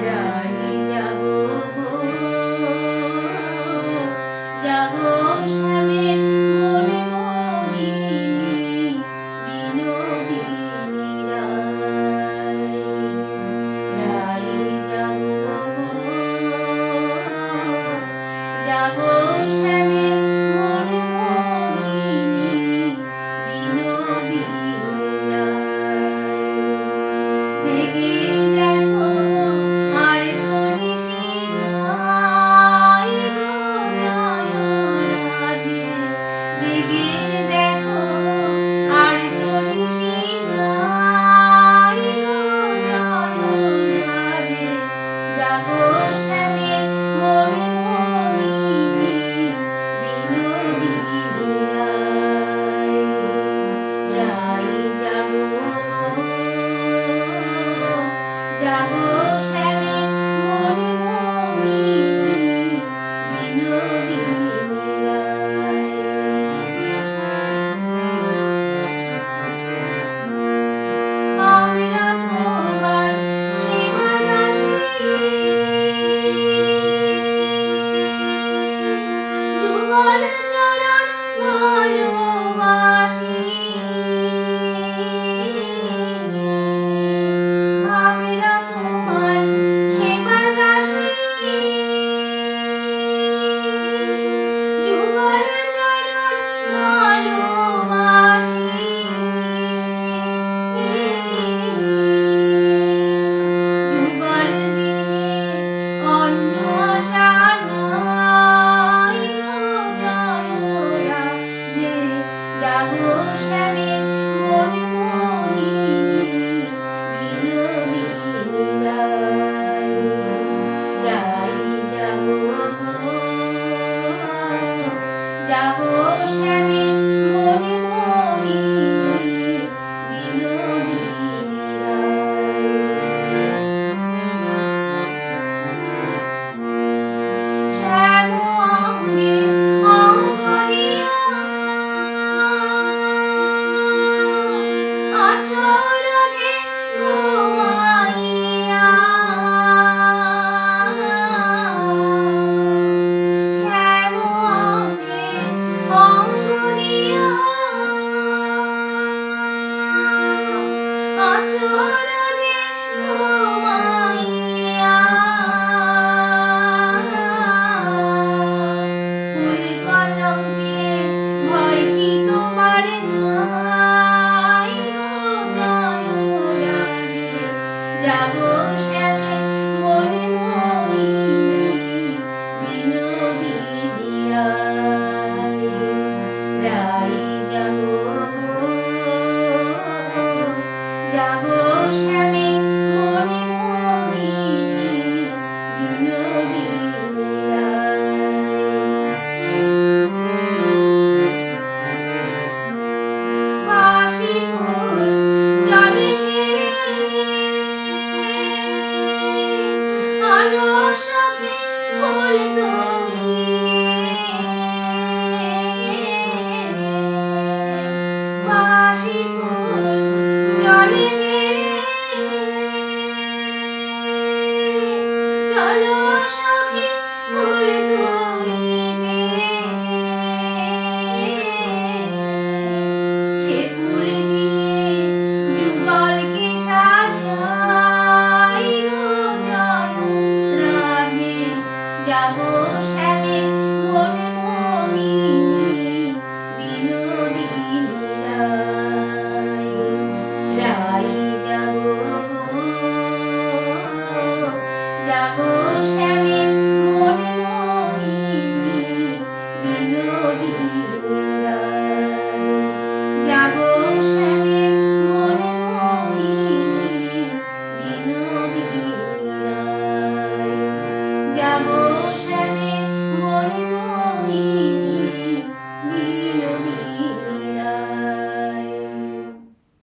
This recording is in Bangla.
রাই যাবো গো, যাবো শ্যামের মনে মোহিনী বিনোদিনী রাই। রাই যাবো গো, যাবো শ্যামের মনে মোহিনী বিনোদিনী রাই। জেগে দেখো আর তো নিশি নাই গো, জয় রাধে। জেগে দেখো আর তো নিশি নাই গো, জয় রাধে। যাবো শ্যামের মনে মোহিনী বিনোদিনী রাই। রাই যাবো গো, যাবো শ্যামের মনে মোহিনী বিনোদিনী রাই। আমরা তোমার সেবাদাসী, যুগল চরণ ভালোবাসি। আমরা তোমার সেবাদাসী, যুগল চরণ ভালোবাসি। যুগল দিনে অন্য আশা নাই গো, জয় রাধে। যাবো শ্যামের মনে মোহিনী বিনোদিনী রাই। রাই যাবো গো, যাবো শ্যামের মনে মোহিনী বিনোদিনী রাই। শ্যাম অঙ্গে অঙ্গ দিয়া আছো রাধে ঘুমাইয়া। শ্যাম অঙ্গে অঙ্গ দিয়া আছো রাধে ঘুমাইয়া। ফুল কলঙ্কের ভয় কি তোমার নাই গো, জয় রাধে। যাবো শ্যামের মনে মোহিনী বিনোদিনী রাই। রাই যাবো গো, যাবো শ্যামের মনে মোহিনী বিনোদিনী রাই। বাঁশি ফুল জলে গেলে আনো সখী ফুল তুলি। বাঁশি ফুল জলে গেলে চলো সখী ফুল তুলিতে। সে ফুল দিয়ে যুগলকে সাজাই গো, জয় রাধে। যাবো শ্যামের মনে মোহিনী বিনোদিনী রাই। রাই যাবো গো, যাবো শ্যামের